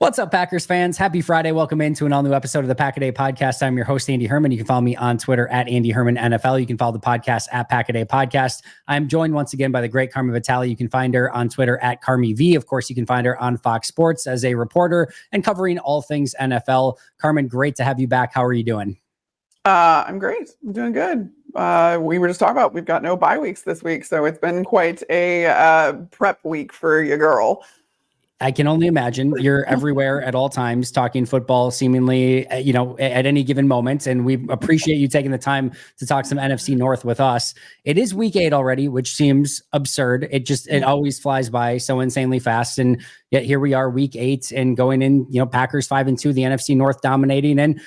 What's up, Packers fans? Happy Friday. Welcome into an all-new episode of the Pack-A-Day Podcast. I'm your host, Andy Herman. You can follow me on Twitter at Andy Herman NFL. You can follow the podcast at Pack-A-Day Podcast. I'm joined once again by the great Carmen Vitali. You can find her on Twitter at CarmiV. Of course, you can find her on Fox Sports as a reporter and covering all things NFL. Carmen, great to have you back. How are you doing? I'm great. I'm doing good. We were just talking about we've got no bye weeks this week, so it's been quite a prep week for your girl. I can only imagine. You're everywhere at all times talking football, seemingly, at any given moment. And we appreciate you taking the time to talk some NFC North with us. It is week 8 already, which seems absurd. It always flies by so insanely fast. And yet here we are, week 8, and going in, Packers 5-2, the NFC North dominating. And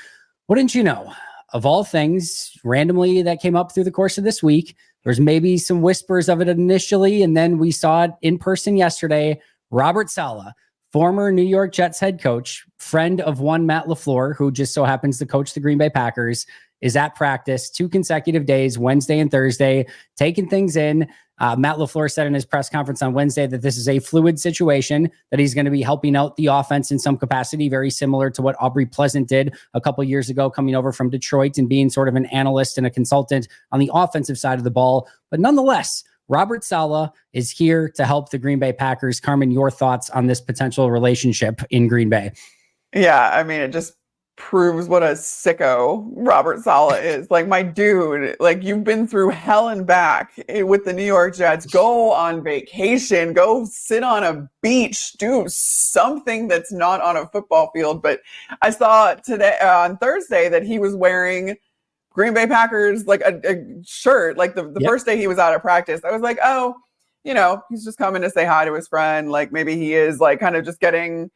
wouldn't you know, of all things, randomly that came up through the course of this week, there's maybe some whispers of it initially, and then we saw it in person yesterday. Robert Saleh, former New York Jets head coach, friend of one Matt LaFleur, who just so happens to coach the Green Bay Packers, is at practice 2 consecutive days, Wednesday and Thursday, taking things in. Matt LaFleur said in his press conference on Wednesday that this is a fluid situation, that he's going to be helping out the offense in some capacity, very similar to what Aubrey Pleasant did a couple years ago, coming over from Detroit and being sort of an analyst and a consultant on the offensive side of the ball. But nonetheless, Robert Saleh is here to help the Green Bay Packers. Carmen, your thoughts on this potential relationship in Green Bay? Yeah, I mean, it just proves what a sicko Robert Saleh is. Like, my dude, like, you've been through hell and back with the New York Jets. Go on vacation, go sit on a beach, do something that's not on a football field. But I saw today on Thursday that he was wearing Green Bay Packers, like a shirt, like the first day he was out of practice. I was like, oh, he's just coming to say hi to his friend. Like, maybe he is like kind of just getting,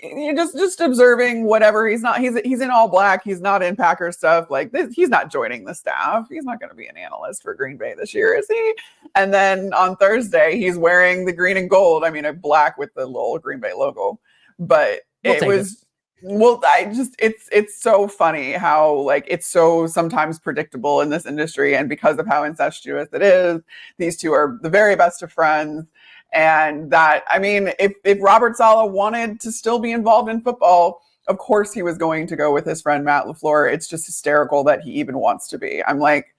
just observing whatever. He's in all black. He's not in Packers stuff. Like this, he's not joining the staff. He's not going to be an analyst for Green Bay this year, is he? And then on Thursday, he's wearing the green and gold. I mean, a black with the little Green Bay logo, but it was. Well, it's so funny how like it's so sometimes predictable in this industry, and because of how incestuous it is, these two are the very best of friends. And that, I mean, if Robert Saleh wanted to still be involved in football, of course he was going to go with his friend Matt LaFleur. It's just hysterical that he even wants to be. I'm like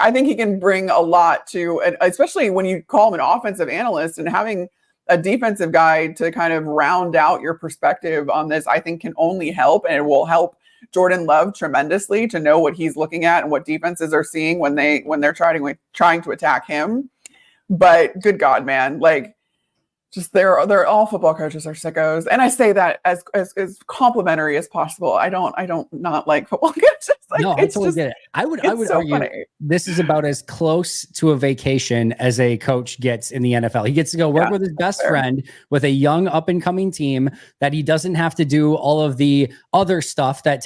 I think he can bring a lot to, especially when you call him an offensive analyst, and having a defensive guy to kind of round out your perspective on this, I think can only help, and it will help Jordan Love tremendously to know what he's looking at and what defenses are seeing when they're trying to attack him. But good God, man, like just they're all football coaches are sickos, and I say that as complimentary as possible. I don't not like football coaches. Like, no, I totally get it. I would argue funny. This is about as close to a vacation as a coach gets in the NFL. He gets to go work with his best friend with a young up and coming team that he doesn't have to do all of the other stuff that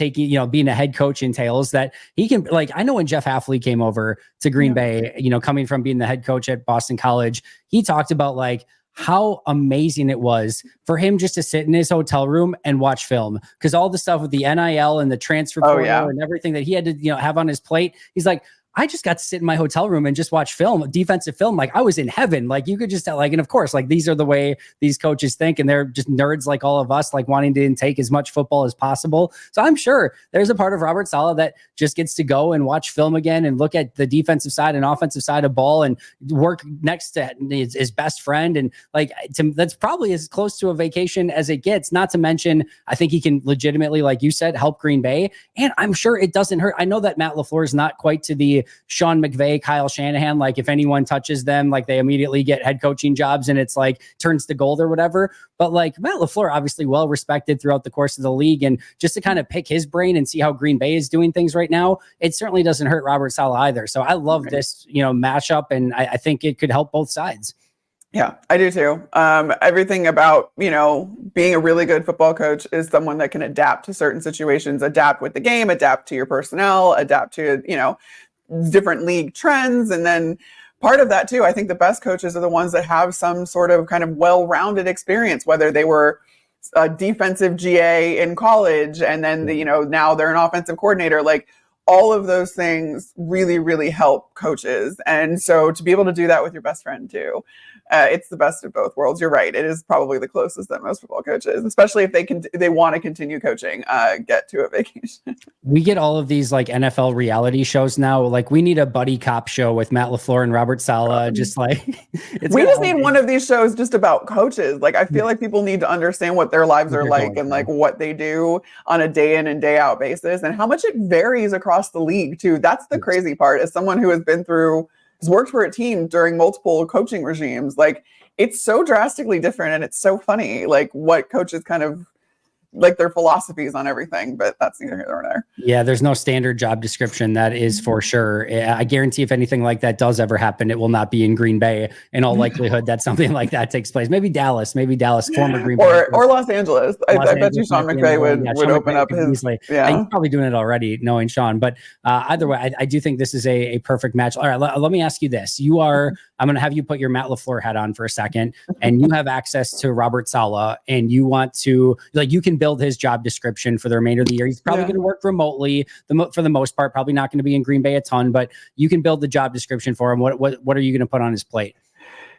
being a head coach entails. That he can, like, I know when Jeff Hafley came over to Green Bay, coming from being the head coach at Boston College, he talked about like how amazing it was for him just to sit in his hotel room and watch film, because all the stuff with the NIL and the transfer portal and everything that he had to have on his plate, he's like, I just got to sit in my hotel room and just watch film, defensive film. Like I was in heaven. Like you could just tell, like, and of course, like these are the way these coaches think, and they're just nerds like all of us, like wanting to intake as much football as possible. So I'm sure there's a part of Robert Saleh that just gets to go and watch film again and look at the defensive side and offensive side of ball and work next to his best friend. And like, that's probably as close to a vacation as it gets, not to mention, I think he can legitimately, like you said, help Green Bay. And I'm sure it doesn't hurt. I know that Matt LaFleur is not quite to the Sean McVay, Kyle Shanahan, like if anyone touches them, like they immediately get head coaching jobs and it's like turns to gold or whatever. But like Matt LaFleur, obviously well respected throughout the course of the league, and just to kind of pick his brain and see how Green Bay is doing things right now, it certainly doesn't hurt Robert Saleh either. So I love this, matchup, and I think it could help both sides. Yeah, I do too. Everything about, being a really good football coach is someone that can adapt to certain situations, adapt with the game, adapt to your personnel, adapt to, different league trends. And then part of that too, I think the best coaches are the ones that have some sort of kind of well-rounded experience, whether they were a defensive GA in college and then, now they're an offensive coordinator. Like all of those things really, really help coaches. And so to be able to do that with your best friend too, it's the best of both worlds. You're right. It is probably the closest that most football coaches, especially if they want to continue coaching, get to a vacation. We get all of these like NFL reality shows now. Like we need a buddy cop show with Matt LaFleur and Robert Saleh. Just like we just need one of these shows just about coaches. Like I feel like people need to understand what their lives are like and like what they do on a day in and day out basis and how much it varies across the league too. That's the crazy part. As someone who has worked for a team during multiple coaching regimes, like it's so drastically different and it's so funny, like what coaches kind of like their philosophies on everything, but that's neither here nor there. Yeah, there's no standard job description. That is for sure. I guarantee if anything like that does ever happen, it will not be in Green Bay. In all likelihood, that something like that takes place. Maybe Dallas, former Green Bay. Or Los Angeles. I bet you Sean McVay would open up his... Easily. Yeah. He's probably doing it already, knowing Sean. But either way, I do think this is a perfect match. All right, let me ask you this. I'm going to have you put your Matt LaFleur hat on for a second, and you have access to Robert Saleh, and you want to, like, you can build his job description for the remainder of the year. He's probably going to work remotely for the most part, probably not going to be in Green Bay a ton, but you can build the job description for him. What are you going to put on his plate?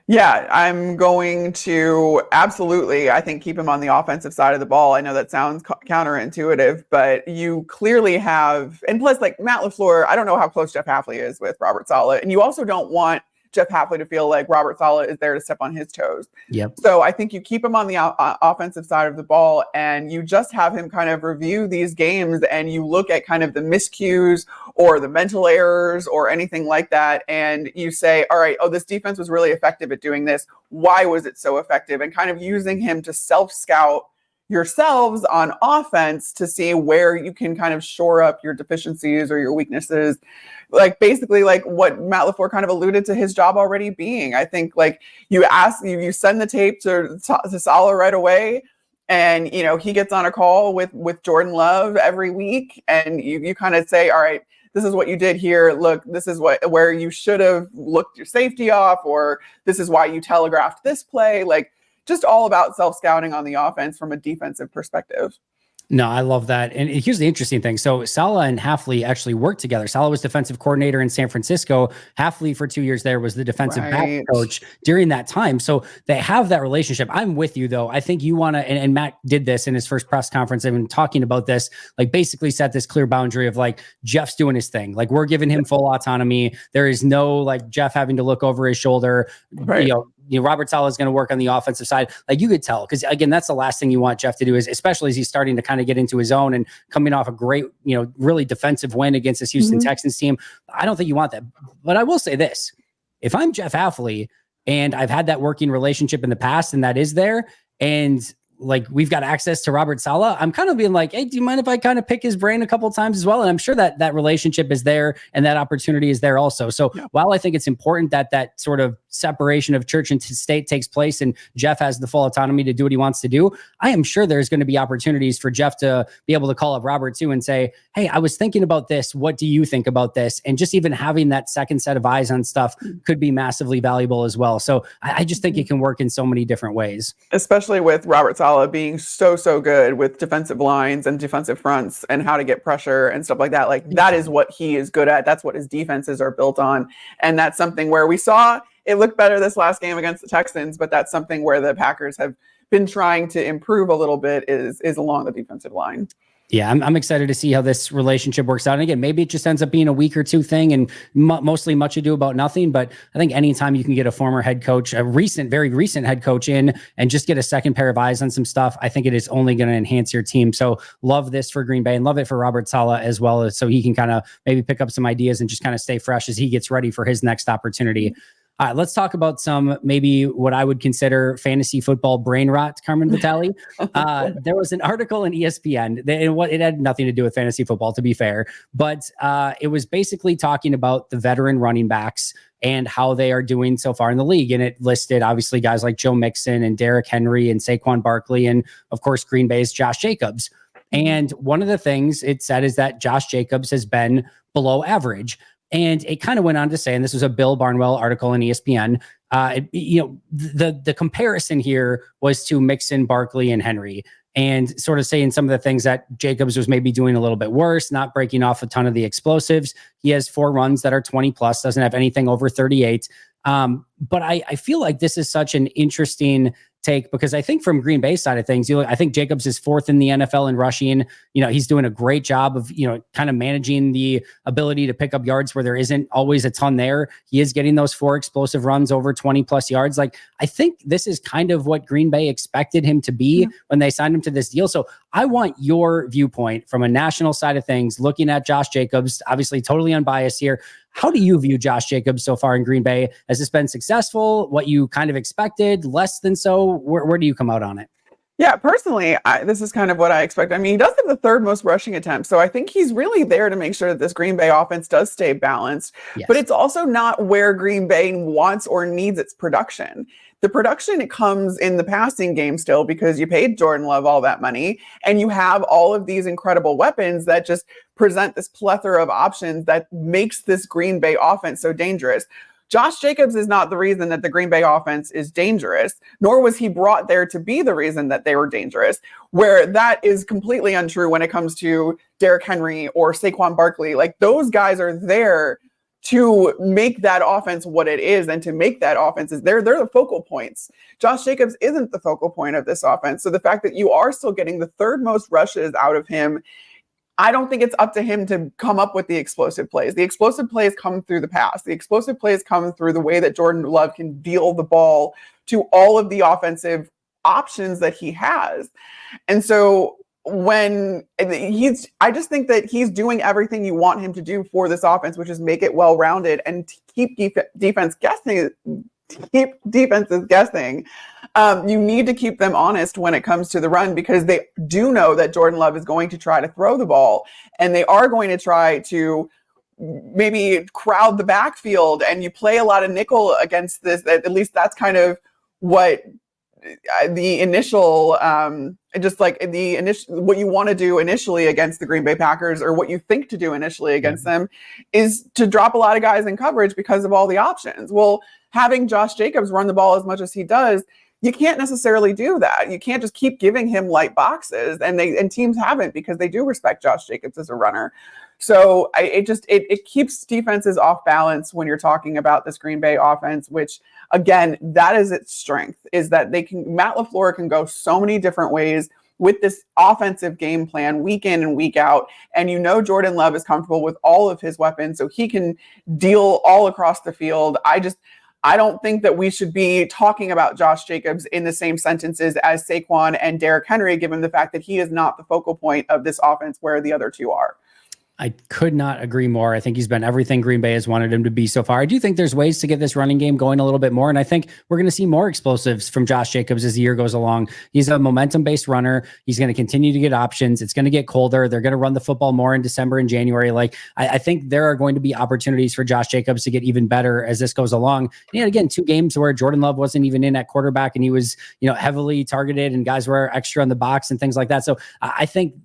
Yeah, I'm going to absolutely, I think, keep him on the offensive side of the ball. I know that sounds counterintuitive, but you clearly have, and plus, like Matt LaFleur, I don't know how close Jeff Hafley is with Robert Saleh, and you also don't want Jeff Hafley to feel like Robert Saleh is there to step on his toes. Yep. So I think you keep him on the offensive side of the ball, and you just have him kind of review these games, and you look at kind of the miscues or the mental errors or anything like that, and you say, all right, this defense was really effective at doing this. Why was it so effective? And kind of using him to self-scout yourselves on offense to see where you can kind of shore up your deficiencies or your weaknesses. Like basically like what Matt LaFleur kind of alluded to his job already being. I think like you send the tape to Saleh right away, and he gets on a call with Jordan Love every week, and you kind of say, all right, this is what you did here. Look, this is where you should have looked your safety off, or this is why you telegraphed this play. Like just all about self-scouting on the offense from a defensive perspective. No, I love that. And here's the interesting thing. So Saleh and Hafley actually worked together. Saleh was defensive coordinator in San Francisco. Hafley for 2 years there was the defensive back coach during that time. So they have that relationship. I'm with you though. I think you want to, and Matt did this in his first press conference. I've been talking about this, like basically set this clear boundary of like, Jeff's doing his thing. Like we're giving him full autonomy. There is no like Jeff having to look over his shoulder. Right. Robert Saleh is going to work on the offensive side. Like you could tell, because again, that's the last thing you want Jeff to do, is especially as he's starting to kind of get into his own and coming off a great, really defensive win against this Houston Texans team. I don't think you want that. But I will say this, if I'm Jeff Hafley and I've had that working relationship in the past and that is there, and like we've got access to Robert Saleh, I'm kind of being like, hey, do you mind if I kind of pick his brain a couple of times as well? And I'm sure that that relationship is there and that opportunity is there also. So while I think it's important that that sort of separation of church and state takes place and Jeff has the full autonomy to do what he wants to do, I am sure there's going to be opportunities for Jeff to be able to call up Robert too and say, hey, I was thinking about this. What do you think about this? And just even having that second set of eyes on stuff could be massively valuable as well. So I just think it can work in so many different ways. Especially with Robert Saleh being so good with defensive lines and defensive fronts and how to get pressure and stuff like that. Like that is what he is good at. That's what his defenses are built on. And that's something where we saw it look better this last game against the Texans, but that's something where the Packers have been trying to improve a little bit is along the defensive line. Yeah, I'm excited to see how this relationship works out. And again, maybe it just ends up being a week or two thing and mostly much ado about nothing. But I think anytime you can get a former head coach, very recent head coach in and just get a second pair of eyes on some stuff, I think it is only going to enhance your team. So love this for Green Bay and love it for Robert Saleh as well, so he can kind of maybe pick up some ideas and just kind of stay fresh as he gets ready for his next opportunity. All right, let's talk about some maybe what I would consider fantasy football brain rot, Carmen Vitali. There was an article in ESPN. It had nothing to do with fantasy football, to be fair, but it was basically talking about the veteran running backs and how they are doing so far in the league. And it listed obviously guys like Joe Mixon and Derrick Henry and Saquon Barkley and of course Green Bay's Josh Jacobs. And one of the things it said is that Josh Jacobs has been below average. And it kind of went on to say, and this was a Bill Barnwell article in ESPN, the comparison here was to Mixon, Barkley, and Henry. and sort of saying some of the things that Jacobs was maybe doing a little bit worse, not breaking off a ton of the explosives. He has 4 runs that are 20 plus, doesn't have anything over 38. But I feel like this is such an interesting take, because I think from Green Bay side of things, I think Jacobs is 4th in the NFL in rushing. He's doing a great job of, kind of managing the ability to pick up yards where there isn't always a ton there. He is getting those 4 explosive runs over 20 plus yards. Like, I think this is kind of what Green Bay expected him to be when they signed him to this deal. So I want your viewpoint from a national side of things, looking at Josh Jacobs, obviously totally unbiased here. How do you view Josh Jacobs so far in Green Bay? Has this been successful? What you kind of expected? Less than so? Where do you come out on it? Yeah, personally, this is kind of what I expect. I mean, he does have the 3rd most rushing attempts, so I think he's really there to make sure that this Green Bay offense does stay balanced. Yes. But it's also not where Green Bay wants or needs its production. The production, it comes in the passing game still, because you paid Jordan Love all that money, and you have all of these incredible weapons that just present this plethora of options that makes this Green Bay offense so dangerous. Josh Jacobs is not the reason that the Green Bay offense is dangerous, nor was he brought there to be the reason that they were dangerous, where that is completely untrue when it comes to Derrick Henry or Saquon Barkley. Like, those guys are there to make that offense what it is, and to make that offense they're the focal points. Josh Jacobs isn't the focal point of this offense. So the fact that you are still getting the 3rd most rushes out of him, I don't think it's up to him to come up with the explosive plays. The explosive plays come through the pass. The explosive plays come through the way that Jordan Love can deal the ball to all of the offensive options that he has. And so I just think that he's doing everything you want him to do for this offense, which is make it well-rounded and keep defenses guessing. You need to keep them honest when it comes to the run, because they do know that Jordan Love is going to try to throw the ball, and they are going to try to maybe crowd the backfield, and you play a lot of nickel against this. At least that's kind of what the initial, what you want to do initially against the Green Bay Packers, or what you think to do initially against them, is to drop a lot of guys in coverage because of all the options. Well, having Josh Jacobs run the ball as much as he does, you can't necessarily do that. You can't just keep giving him light boxes, and teams haven't, because they do respect Josh Jacobs as a runner. So it keeps defenses off balance when you're talking about this Green Bay offense, which, again, that is its strength, is that Matt LaFleur can go so many different ways with this offensive game plan week in and week out. And Jordan Love is comfortable with all of his weapons, so he can deal all across the field. I don't think that we should be talking about Josh Jacobs in the same sentences as Saquon and Derrick Henry, given the fact that he is not the focal point of this offense where the other two are. I could not agree more. I think he's been everything Green Bay has wanted him to be so far. I do think there's ways to get this running game going a little bit more, and I think we're going to see more explosives from Josh Jacobs as the year goes along. He's a momentum-based runner. He's going to continue to get options. It's going to get colder. They're going to run the football more in December and January. Like, I think there are going to be opportunities for Josh Jacobs to get even better as this goes along. And he had, again, 2 games where Jordan Love wasn't even in at quarterback, and he was, heavily targeted, and guys were extra in the box and things like that. So I think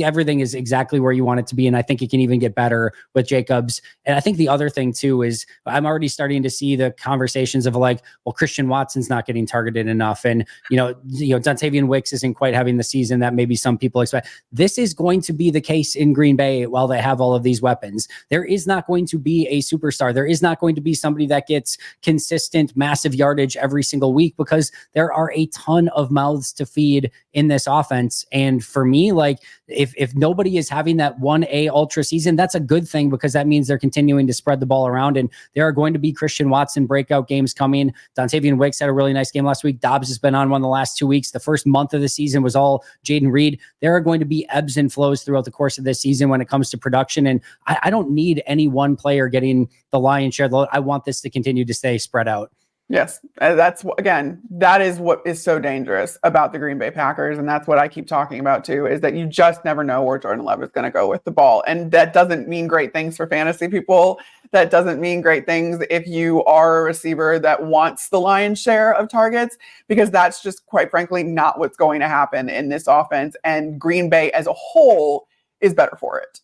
everything is exactly where you want it to be. And I think it can even get better with Jacobs. And I think the other thing too is I'm already starting to see the conversations of like, well, Christian Watson's not getting targeted enough. And, Dontavian Wicks isn't quite having the season that maybe some people expect. This is going to be the case in Green Bay while they have all of these weapons. There is not going to be a superstar. There is not going to be somebody that gets consistent, massive yardage every single week, because there are a ton of mouths to feed in this offense. And for me, like, if nobody is having that 1A ultra season, that's a good thing, because that means they're continuing to spread the ball around, and there are going to be Christian Watson breakout games coming. Dontavian Wicks had a really nice game last week. Dobbs has been on one the last 2 weeks. The first month of the season was all Jaden Reed. There are going to be ebbs and flows throughout the course of this season when it comes to production, and I don't need any one player getting the lion's share. I want this to continue to stay spread out. Yes, that is what is so dangerous about the Green Bay Packers, and that's what I keep talking about too, is that you just never know where Jordan Love is going to go with the ball. And that doesn't mean great things for fantasy people. That doesn't mean great things if you are a receiver that wants the lion's share of targets, because that's just, quite frankly, not what's going to happen in this offense. And Green Bay as a whole is better for it.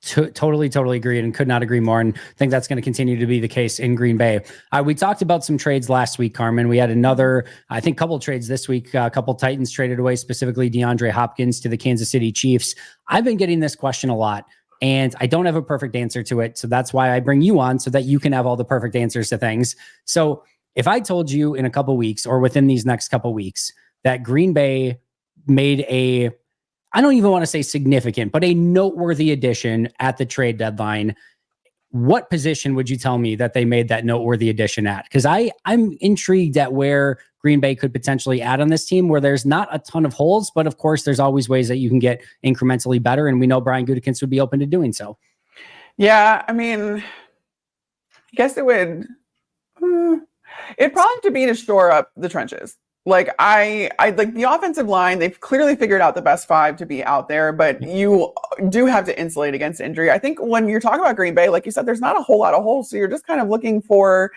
Totally agree, and could not agree more. And think that's going to continue to be the case in Green Bay. We talked about some trades last week, Carmen. We had another, I think, couple trades this week. A couple Titans traded away, specifically DeAndre Hopkins to the Kansas City Chiefs. I've been getting this question a lot, and I don't have a perfect answer to it. So that's why I bring you on, so that you can have all the perfect answers to things. So if I told you in a couple weeks, or within these next couple weeks, that Green Bay made I don't even want to say significant, but a noteworthy addition at the trade deadline, what position would you tell me that they made that noteworthy addition at? Because I'm intrigued at where Green Bay could potentially add on this team, where there's not a ton of holes, but of course there's always ways that you can get incrementally better. And we know Brian Gutekunst would be open to doing so. Yeah. I mean, I guess it would, it'd probably have to be to shore up the trenches. Like I like the offensive line. They've clearly figured out the best 5 to be out there, but you do have to insulate against injury. I think when you're talking about Green Bay, like you said, there's not a whole lot of holes. So you're just kind of looking for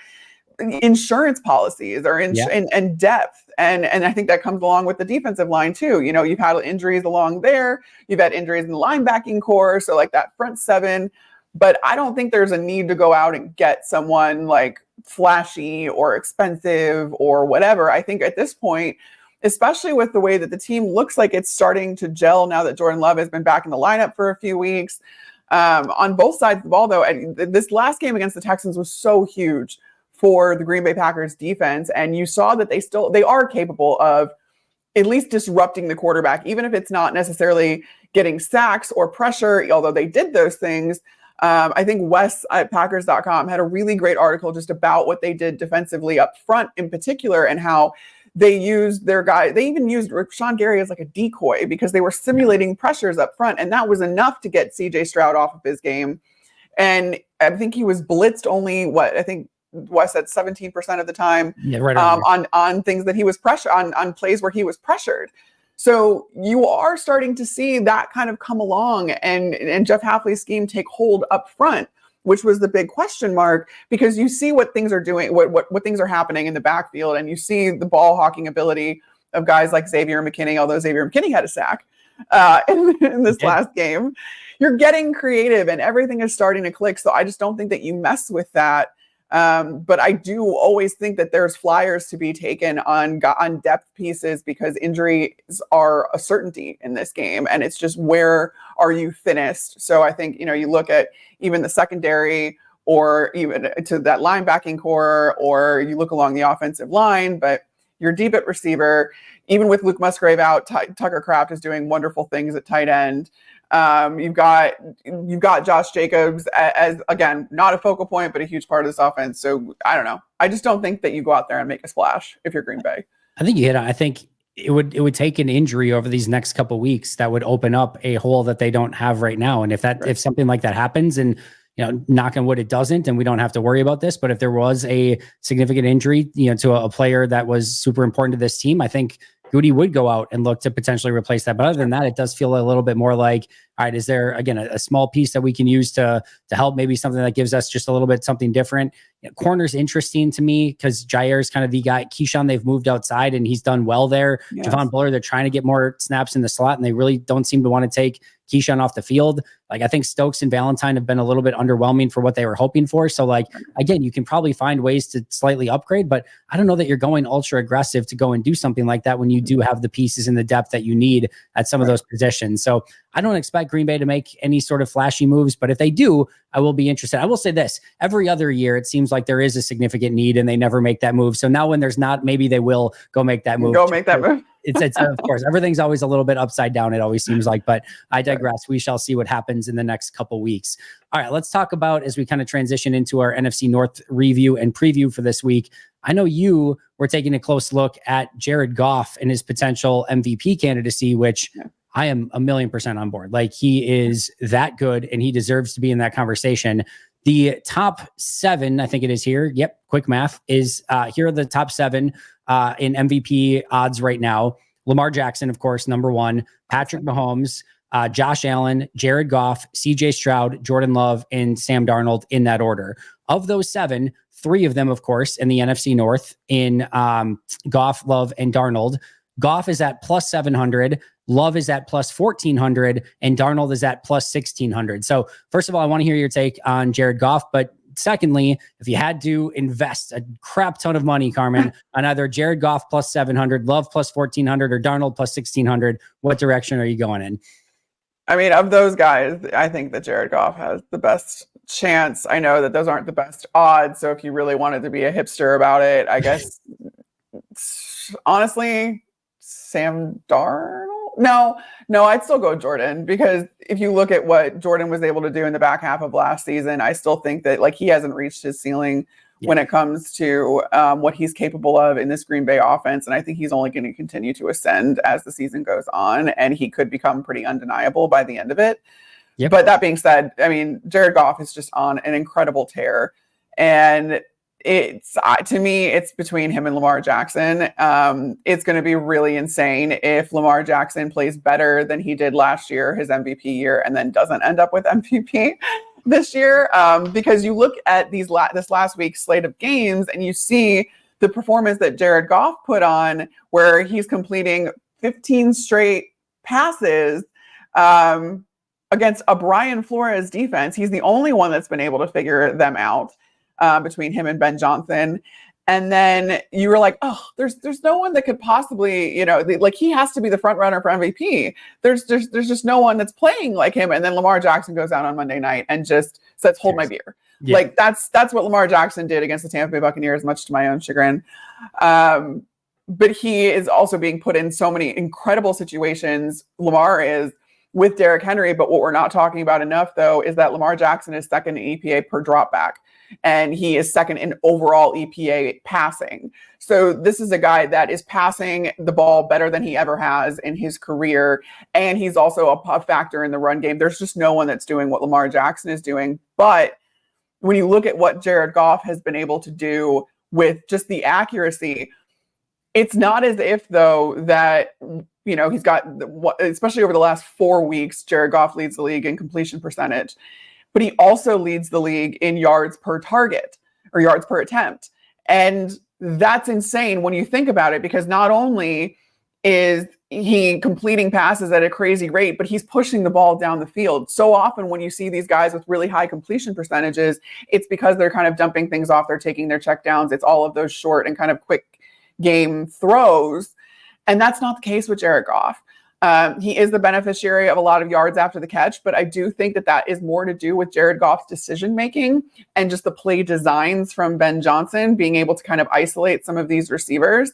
insurance policies or and depth. And I think that comes along with the defensive line too. You know, you've had injuries along there. You've had injuries in the linebacking core. So like that front 7, but I don't think there's a need to go out and get someone like flashy or expensive or whatever. I think at this point, especially with the way that the team looks like it's starting to gel now that Jordan Love has been back in the lineup for a few weeks, on both sides of the ball, though, and this last game against the Texans was so huge for the Green Bay Packers defense. And you saw that they are capable of at least disrupting the quarterback, even if it's not necessarily getting sacks or pressure, although they did those things. I think Wes at Packers.com had a really great article just about what they did defensively up front in particular, and how they used their guy. They even used Sean Gary as like a decoy because they were simulating pressures up front. And that was enough to get CJ Stroud off of his game. And I think he was blitzed only I think Wes said 17% of the time on things that he was pressured on plays where he was pressured. So you are starting to see that kind of come along and Jeff Hafley's scheme take hold up front, which was the big question mark, because you see what things are doing, what things are happening in the backfield, and you see the ball hawking ability of guys like Xavier McKinney, although Xavier McKinney had a sack in this last game. You're getting creative and everything is starting to click. So I just don't think that you mess with that. But I do always think that there's flyers to be taken on depth pieces, because injuries are a certainty in this game, and it's just where are you thinnest. So I think, you look at even the secondary, or even to that linebacking core, or you look along the offensive line, but you're deep at receiver. Even with Luke Musgrave out, Tucker Kraft is doing wonderful things at tight end. You've got Josh Jacobs as again, not a focal point, but a huge part of this offense. So I don't know. I just don't think that you go out there and make a splash if you're Green Bay. I think you hit on. I think it would take an injury over these next couple of weeks that would open up a hole that they don't have right now. And if something like that happens, and knock on wood, it doesn't, and we don't have to worry about this. But if there was a significant injury, to a player that was super important to this team, I think Goody would go out and look to potentially replace that. But other than that, it does feel a little bit more like, all right, is there, again, a small piece that we can use to help, maybe something that gives us just a little bit something different. Corner's interesting to me because Jair's kind of the guy. Keyshawn, they've moved outside and he's done well there. Yes. Javon Buller, they're trying to get more snaps in the slot, and they really don't seem to want to take Keyshawn off the field. Like, I think Stokes and Valentine have been a little bit underwhelming for what they were hoping for. So, like, again, you can probably find ways to slightly upgrade, but I don't know that you're going ultra aggressive to go and do something like that when you do have the pieces and the depth that you need at some of those positions. So I don't expect Green Bay to make any sort of flashy moves, but if they do, I will be interested. I will say this: every other year, it seems like there is a significant need and they never make that move. So now when there's not, maybe they will go make that move. It's of course, everything's always a little bit upside down, it always seems like, but I digress. We shall see what happens in the next couple weeks. All right, let's talk about, as we kind of transition into our NFC North review and preview for this week. I know you were taking a close look at Jared Goff and his potential MVP candidacy, which I am 1,000,000% on board. Like, he is that good and he deserves to be in that conversation. The top 7, I think it is here. Yep. Quick math is here are the top 7 in MVP odds right now. Lamar Jackson, of course, number 1, Patrick Mahomes, Josh Allen, Jared Goff, CJ Stroud, Jordan Love, and Sam Darnold in that order. Of those 7, 3 of them, of course, in the NFC North in Goff, Love, and Darnold. Goff is at plus 700. Love is at plus 1,400, and Darnold is at plus 1,600. So first of all, I want to hear your take on Jared Goff, but secondly, if you had to invest a crap ton of money, Carmen, on either Jared Goff plus 700, Love plus 1,400, or Darnold plus 1,600, what direction are you going in? I mean, of those guys, I think that Jared Goff has the best chance. I know that those aren't the best odds. So if you really wanted to be a hipster about it, I guess, honestly, Sam Darnold? No, I'd still go Jordan, because if you look at what Jordan was able to do in the back half of last season, I still think that like he hasn't reached his ceiling when it comes to what he's capable of in this Green Bay offense. And I think he's only going to continue to ascend as the season goes on, and he could become pretty undeniable by the end of it. Yep. But that being said, I mean, Jared Goff is just on an incredible tear. And it's, to me, it's between him and Lamar Jackson. It's going to be really insane if Lamar Jackson plays better than he did last year, his MVP year, and then doesn't end up with MVP this year. Because you look at this last week's slate of games and you see the performance that Jared Goff put on, where he's completing 15 straight passes against a Brian Flores defense. He's the only one that's been able to figure them out. Between him and Ben Johnson. And then you were like, oh, there's no one that could possibly, like he has to be the front runner for MVP. There's just no one that's playing like him. And then Lamar Jackson goes out on Monday night and just says, hold my beer. Yeah. Like that's what Lamar Jackson did against the Tampa Bay Buccaneers, much to my own chagrin. But he is also being put in so many incredible situations. Lamar is, with Derrick Henry. But what we're not talking about enough, though, is that Lamar Jackson is second in EPA per dropback. And he is second in overall EPA passing. So this is a guy that is passing the ball better than he ever has in his career. And he's also a factor in the run game. There's just no one that's doing what Lamar Jackson is doing. But when you look at what Jared Goff has been able to do with just the accuracy, it's not as if, though, that, he's got, especially over the last 4 weeks, Jared Goff leads the league in completion percentage. But he also leads the league in yards per target or yards per attempt. And that's insane when you think about it, because not only is he completing passes at a crazy rate, but he's pushing the ball down the field. So often when you see these guys with really high completion percentages, it's because they're kind of dumping things off. They're taking their checkdowns. It's all of those short and kind of quick game throws. And that's not the case with Jared Goff. He is the beneficiary of a lot of yards after the catch, but I do think that is more to do with Jared Goff's decision-making and just the play designs from Ben Johnson being able to kind of isolate some of these receivers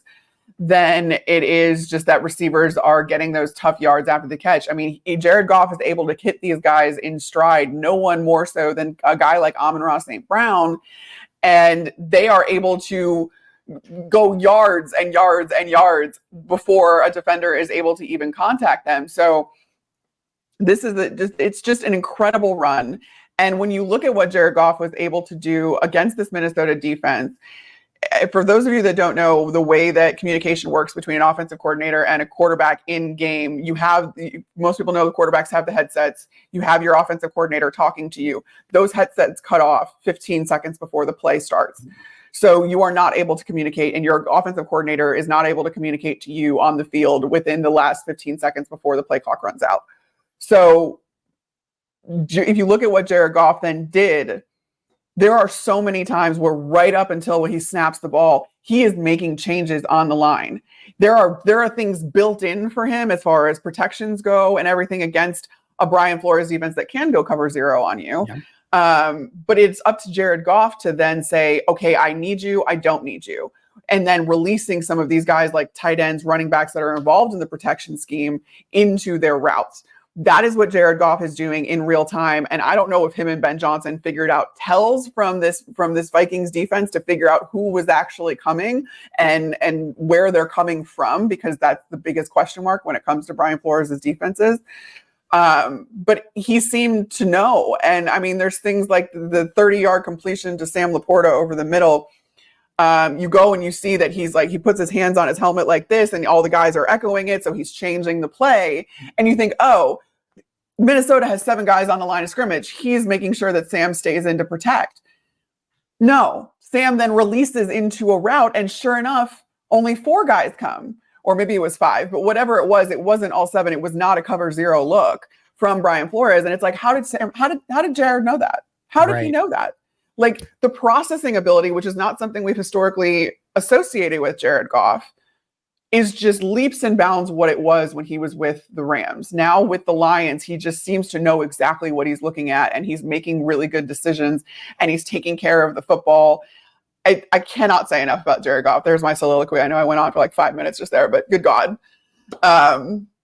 than it is just that receivers are getting those tough yards after the catch. I mean, Jared Goff is able to hit these guys in stride, no one more so than a guy like Amon-Ra St. Brown, and they are able to go yards and yards and yards before a defender is able to even contact them. So this is it's just an incredible run. And when you look at what Jared Goff was able to do against this Minnesota defense, for those of you that don't know the way that communication works between an offensive coordinator and a quarterback in game, most people know the quarterbacks have the headsets. You have your offensive coordinator talking to you. Those headsets cut off 15 seconds before the play starts. So you are not able to communicate, and your offensive coordinator is not able to communicate to you on the field within the last 15 seconds before the play clock runs out. So if you look at what Jared Goff then did, there are so many times where right up until when he snaps the ball, he is making changes on the line. There are things built in for him as far as protections go and everything against a Brian Flores defense that can go cover zero on you. Yeah. But it's up to Jared Goff to then say, okay, I need you, I don't need you. And then releasing some of these guys like tight ends, running backs that are involved in the protection scheme into their routes. That is what Jared Goff is doing in real time. And I don't know if him and Ben Johnson figured out tells from this Vikings defense to figure out who was actually coming and where they're coming from, because that's the biggest question mark when it comes to Brian Flores' defenses. But he seemed to know. And I mean, there's things like the 30-yard completion to Sam Laporta over the middle. You go and you see that he puts his hands on his helmet like this, and all the guys are echoing it. So he's changing the play. And you think, oh, Minnesota has 7 guys on the line of scrimmage. He's making sure that Sam stays in to protect. No, Sam then releases into a route, and sure enough, only 4 guys come. or maybe it was 5, but whatever it wasn't all 7. It was not a cover 0 look from Brian Flores. And it's like, how did Jared know that? How did he know that? Like, the processing ability, which is not something we've historically associated with Jared Goff, is just leaps and bounds what it was when he was with the Rams. Now with the Lions, he just seems to know exactly what he's looking at, and he's making really good decisions, and he's taking care of the football. I cannot say enough about Jared Goff. There's my soliloquy. I know I went on for like 5 minutes just there, but good God.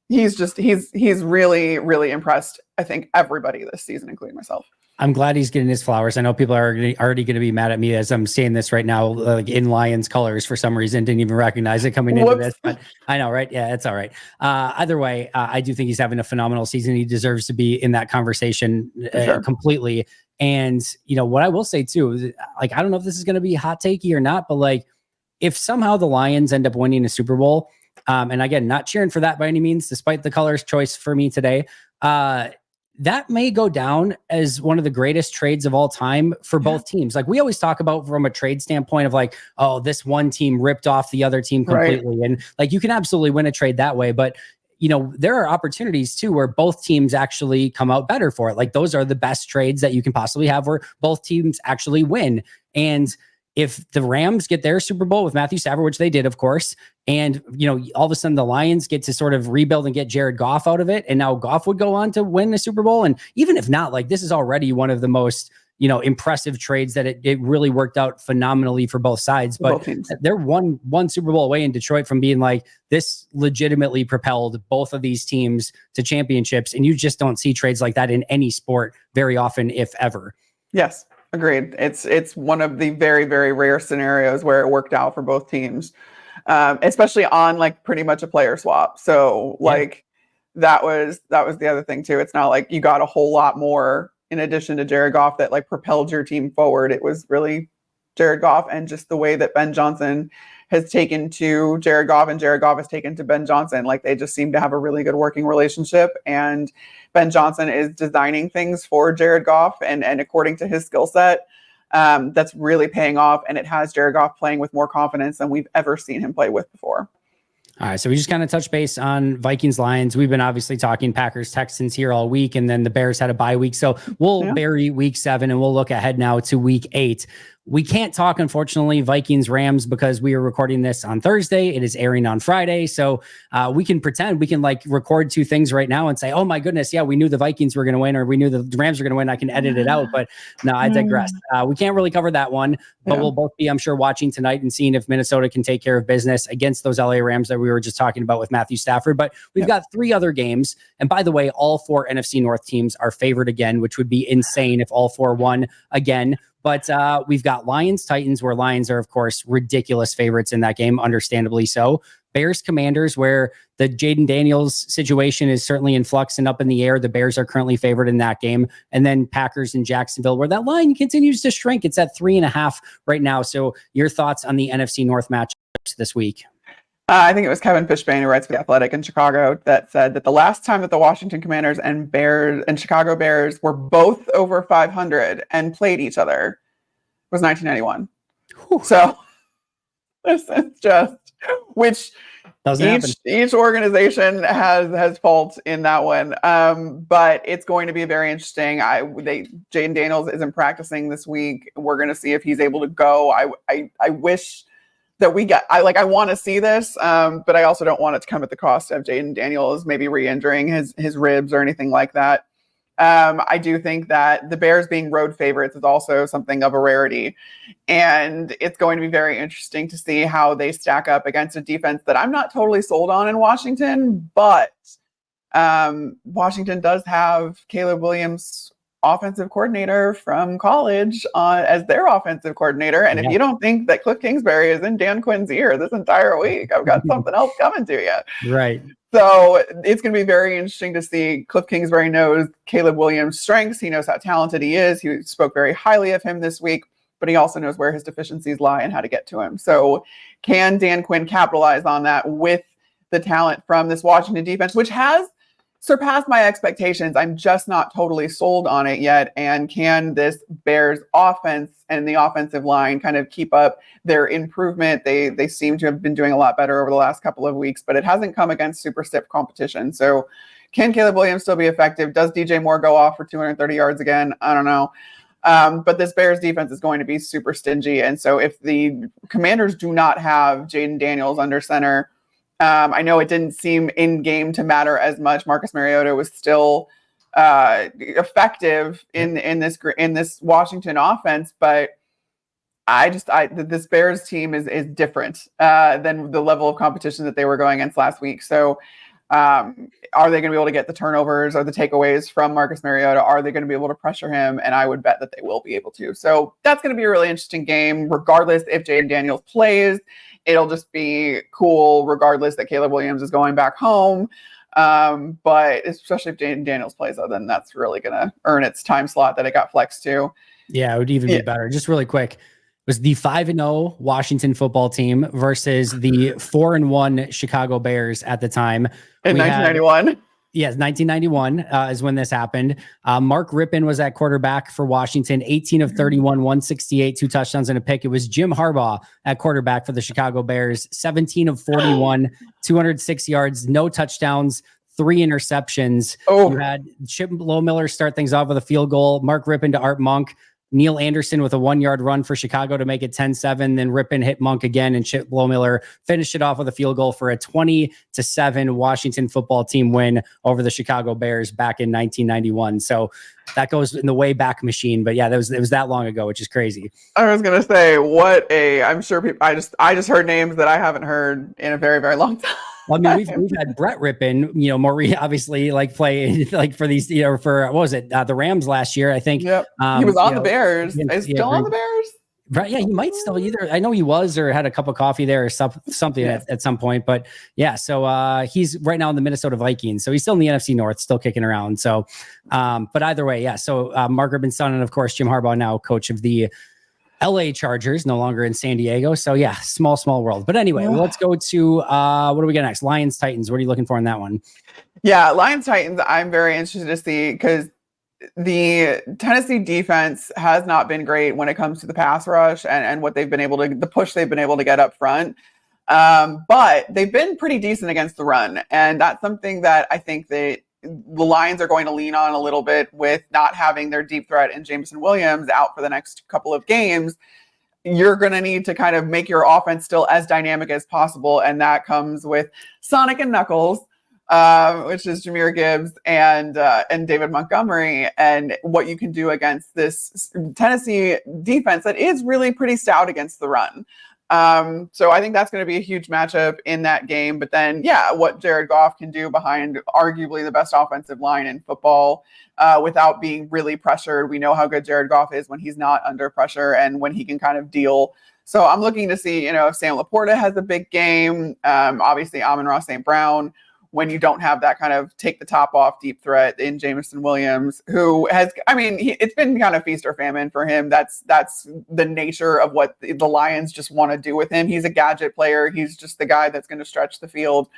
He's really, really impressed, I think, everybody this season, including myself. I'm glad he's getting his flowers. I know people are already going to be mad at me as I'm saying this right now, like in Lions colors for some reason. Didn't even recognize it coming into this, but I know, right? Yeah, it's all right. Either way, I do think he's having a phenomenal season. He deserves to be in that conversation completely. And, you know, what I will say too, is, like, I don't know if this is going to be hot takey or not, but like, if somehow the Lions end up winning a Super Bowl, and again, not cheering for that by any means, despite the colors choice for me today, that may go down as one of the greatest trades of all time for both teams. Like, we always talk about from a trade standpoint of like, oh, this one team ripped off the other team completely. Right. And like, you can absolutely win a trade that way, but you know, there are opportunities too where both teams actually come out better for it. Like, those are the best trades that you can possibly have where both teams actually win. And if the Rams get their Super Bowl with Matthew Stafford, which they did, of course, and, you know, all of a sudden the Lions get to sort of rebuild and get Jared Goff out of it, and now Goff would go on to win the Super Bowl. And even if not, like, this is already one of the most, you know, impressive trades that it really worked out phenomenally for both sides. But they're one Super Bowl away in Detroit from being like, this legitimately propelled both of these teams to championships. And you just don't see trades like that in any sport very often, if ever. Yes. Agreed. It's one of the very, very rare scenarios where it worked out for both teams, especially on like pretty much a player swap. So like that was the other thing too. It's not like you got a whole lot more in addition to Jared Goff that like propelled your team forward. It was really Jared Goff and just the way that Ben Johnson has taken to Jared Goff and Jared Goff has taken to Ben Johnson. Like, they just seem to have a really good working relationship, and Ben Johnson is designing things for Jared Goff and according to his skill set, that's really paying off. And it has Jared Goff playing with more confidence than we've ever seen him play with before. All right, so we just kind of touched base on Vikings, Lions. We've been obviously talking Packers, Texans here all week, and then the Bears had a bye week. So we'll bury week 7 and we'll look ahead now to week 8. We can't talk, unfortunately, Vikings, Rams, because we are recording this on Thursday. It is airing on Friday. So we can pretend we can like record 2 things right now and say, oh my goodness, yeah, we knew the Vikings were going to win, or we knew the Rams were going to win. I can edit it out, but no, I digress. We can't really cover that one, but we'll both be, I'm sure, watching tonight and seeing if Minnesota can take care of business against those LA Rams that we were just talking about with Matthew Stafford. But we've got 3 other games. And by the way, all 4 NFC North teams are favored again, which would be insane if all 4 won again. But we've got Lions, Titans, where Lions are, of course, ridiculous favorites in that game, understandably so. Bears, Commanders, where the Jaden Daniels situation is certainly in flux and up in the air. The Bears are currently favored in that game. And then Packers and Jacksonville, where that line continues to shrink. It's at 3.5 right now. So your thoughts on the NFC North matchups this week? I think it was Kevin Fishbane, who writes for The Athletic in Chicago, that said that the last time that the Washington Commanders and Chicago Bears were both over 500 and played each other was 1991. Whew. So this is just, which each organization has faults in that one. But it's going to be very interesting. Jaden Daniels isn't practicing this week. We're going to see if he's able to go. I wish that I want to see this, but I also don't want it to come at the cost of Jaden Daniels maybe re-injuring his ribs or anything like that. I do think that the Bears being road favorites is also something of a rarity, and it's going to be very interesting to see how they stack up against a defense that I'm not totally sold on in Washington, but Washington does have Caleb Williams, offensive coordinator from college, as their offensive coordinator. And if you don't think that Cliff Kingsbury is in Dan Quinn's ear this entire week, I've got something else coming to you. Right. So it's going to be very interesting to see. Cliff Kingsbury knows Caleb Williams' strengths. He knows how talented he is. He spoke very highly of him this week, but he also knows where his deficiencies lie and how to get to him. So can Dan Quinn capitalize on that with the talent from this Washington defense, which has surpassed my expectations. I'm just not totally sold on it yet. And can this Bears offense and the offensive line kind of keep up their improvement? They seem to have been doing a lot better over the last couple of weeks, but it hasn't come against super stiff competition. So can Caleb Williams still be effective? Does DJ Moore go off for 230 yards again? I don't know. But this Bears defense is going to be super stingy. And so if the Commanders do not have Jaden Daniels under center, I know it didn't seem in game to matter as much. Marcus Mariota was still effective in this Washington offense, but this Bears team is different than the level of competition that they were going against last week. So are they going to be able to get the turnovers or the takeaways from Marcus Mariota? Are they going to be able to pressure him? And I would bet that they will be able to. So that's going to be a really interesting game, regardless if Jaden Daniels plays. It'll just be cool, regardless that Caleb Williams is going back home. But especially if Jaden Daniels plays, then that's really going to earn its time slot that it got flexed to. Yeah, it would even be better. Just really quick. It was the 5-0 Washington football team versus the 4-1 Chicago Bears at the time. In 1991. Yes, 1991 is when this happened. Mark Rippon was at quarterback for Washington, 18 of 31, 168, 2 touchdowns and a pick. It was Jim Harbaugh at quarterback for the Chicago Bears, 17 of 41, 206 yards, no touchdowns, 3 interceptions. You had Chip Lowmiller start things off with a field goal, Mark Rippon to Art Monk, Neil Anderson with a 1-yard run for Chicago to make it 10-7. Then Rippon hit Monk again, and Chip Lowmiller finished it off with a field goal for a 20-7 Washington football team win over the Chicago Bears back in 1991. So that goes in the way back machine. But yeah, it was that long ago, which is crazy. I was gonna say, I'm sure people. I just heard names that I haven't heard in a very, very long time. Well, I mean, we've had Brett Rippon, more obviously play for these, for what was it, the Rams last year, I think. Yep. He was on the Bears. Is still on the Bears? Right. Yeah, he might still either. I know he was or had a cup of coffee there or something at some point. But yeah, so he's right now in the Minnesota Vikings. So he's still in the NFC North, still kicking around. So, but either way, yeah. So Mark Rippon's son, and of course Jim Harbaugh, now coach of the LA Chargers, no longer in San Diego. So yeah, small world. But anyway, let's go to what do we got next? Lions Titans. What are you looking for in that one? Yeah, Lions Titans. I'm very interested to see, because the Tennessee defense has not been great when it comes to the pass rush and what they've been able to, the push they've been able to get up front. But they've been pretty decent against the run. And that's something that I think that the Lions are going to lean on a little bit with not having their deep threat in Jameson Williams out for the next couple of games. You're going to need to kind of make your offense still as dynamic as possible. And that comes with Sonic and Knuckles, which is Jahmyr Gibbs and David Montgomery, and what you can do against this Tennessee defense that is really pretty stout against the run. So I think that's going to be a huge matchup in that game. But then, yeah, what Jared Goff can do behind arguably the best offensive line in football without being really pressured. We know how good Jared Goff is when he's not under pressure and when he can kind of deal. So I'm looking to see, if Sam Laporta has a big game, obviously Amon-Ra St. Brown, when you don't have that kind of take the top off deep threat in Jameson Williams, who has, it's been kind of feast or famine for him. That's the nature of what the Lions just want to do with him. He's a gadget player. He's just the guy that's going to stretch the field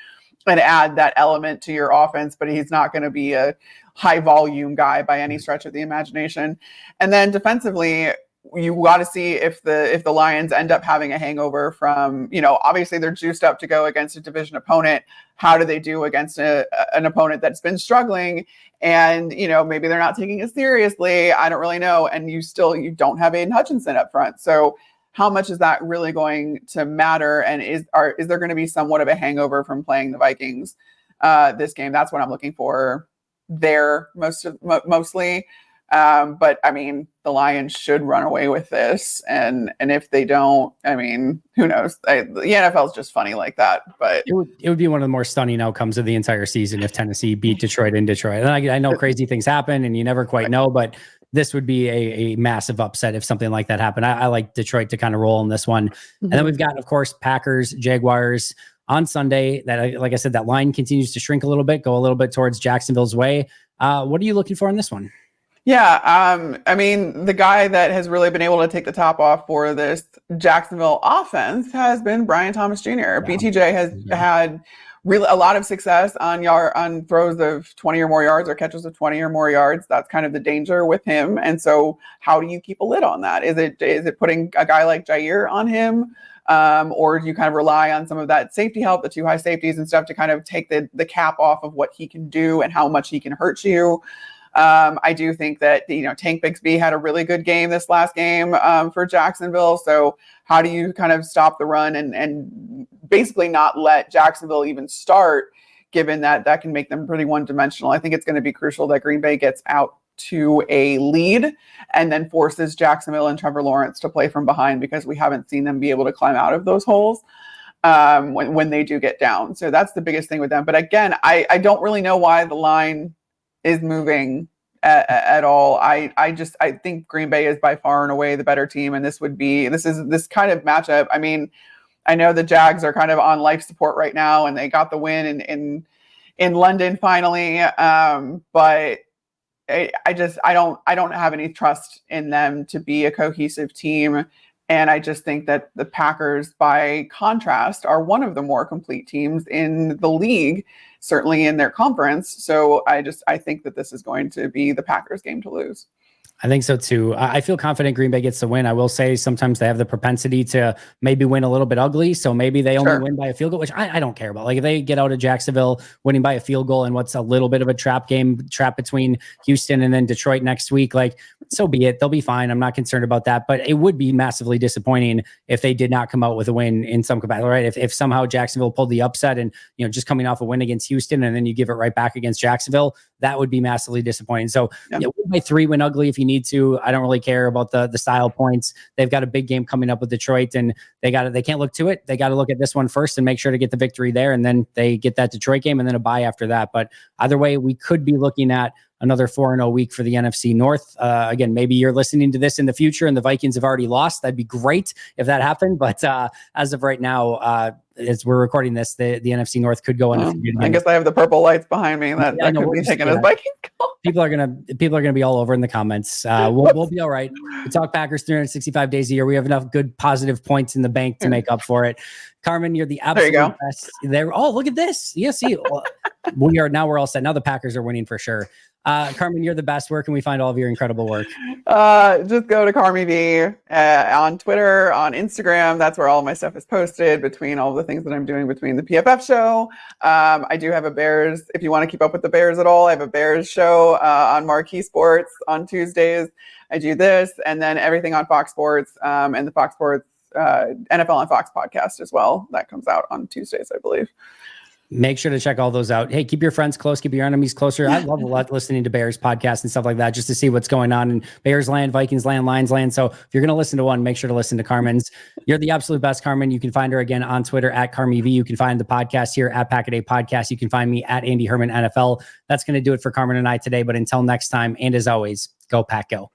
and add that element to your offense, but he's not going to be a high volume guy by any stretch of the imagination. And then defensively, you got to see if the Lions end up having a hangover from, obviously they're juiced up to go against a division opponent. How do they do against an opponent that's been struggling? And, maybe they're not taking it seriously. I don't really know. And you don't have Aiden Hutchinson up front. So how much is that really going to matter? And is there going to be somewhat of a hangover from playing the Vikings this game? That's what I'm looking for there mostly. But the Lions should run away with this, and if they don't, who knows? The NFL is just funny like that. But it would be one of the more stunning outcomes of the entire season if Tennessee beat Detroit in Detroit. And I know crazy things happen, and you never quite know, but this would be a massive upset if something like that happened. I like Detroit to kind of roll in this one, and then we've got, of course, Packers, Jaguars on Sunday. That, like I said, that line continues to shrink a little bit, go a little bit towards Jacksonville's way. What are you looking for in this one? Yeah, the guy that has really been able to take the top off for this Jacksonville offense has been Brian Thomas Jr. BTJ has had really a lot of success on throws of 20 or more yards or catches of 20 or more yards. That's kind of the danger with him. And so how do you keep a lid on that? Is it putting a guy like Jair on him? Or do you kind of rely on some of that safety help, the 2 high safeties and stuff, to kind of take the cap off of what he can do and how much he can hurt you? I do think that, Tank Bigsby had a really good game this last game for Jacksonville. So how do you kind of stop the run and basically not let Jacksonville even start, given that can make them pretty one-dimensional? I think it's going to be crucial that Green Bay gets out to a lead and then forces Jacksonville and Trevor Lawrence to play from behind, because we haven't seen them be able to climb out of those holes when they do get down. So that's the biggest thing with them. But again, I don't really know why the line is moving at all. I think Green Bay is by far and away the better team, and this is this kind of matchup. I mean, I know the Jags are kind of on life support right now, and they got the win in London finally. But I don't have any trust in them to be a cohesive team. And I just think that the Packers, by contrast, are one of the more complete teams in the league, certainly in their conference. So I think that this is going to be the Packers' game to lose. I think so too. I feel confident Green Bay gets the win. I will say sometimes they have the propensity to maybe win a little bit ugly. So maybe they only win by a field goal, which I don't care about. Like if they get out of Jacksonville winning by a field goal and what's a little bit of a trap between Houston and then Detroit next week, like so be it. They'll be fine. I'm not concerned about that, but it would be massively disappointing if they did not come out with a win in some capacity, right? If somehow Jacksonville pulled the upset and, just coming off a win against Houston and then you give it right back against Jacksonville, that would be massively disappointing. So win by 3, win ugly if you need to. I don't really care about the style points. They've got a big game coming up with Detroit, and they can't look to it. They got to look at this one first and make sure to get the victory there, and then they get that Detroit game and then a bye after that. But either way, we could be looking at another 4-0 week for the NFC North. Again, maybe you're listening to this in the future and the Vikings have already lost. That'd be great if that happened. But as of right now, as we're recording this, the NFC North could go undefeated. I guess I have the purple lights behind me that could be taken as Vikings. People are gonna be all over in the comments. We'll be all right. We talk Packers 365 days a year. We have enough good positive points in the bank to make up for it. Carmen, you're the absolute best. Oh, look at this. Yeah, see, we're all set. Now the Packers are winning for sure. Carmen, you're the best. Where can we find all of your incredible work? Just go to Carmi V on Twitter, on Instagram. That's where all of my stuff is posted, between all the things that I'm doing between the PFF show. I do have a Bears, if you want to keep up with the Bears at all, I have a Bears show on Marquee Sports on Tuesdays. I do this, and then everything on Fox Sports and the Fox Sports NFL on Fox podcast as well. That comes out on Tuesdays, I believe. Make sure to check all those out. Hey, keep your friends close, keep your enemies closer. I love a lot listening to Bears podcasts and stuff like that, just to see what's going on in Bears land, Vikings land, Lions land. So if you're going to listen to one, make sure to listen to Carmen's. You're the absolute best, Carmen. You can find her again on Twitter at CarmiV. You can find the podcast here at Pack a Day Podcast. You can find me at Andy Herman NFL. That's going to do it for Carmen and I today. But until next time, and as always, go Pack Go.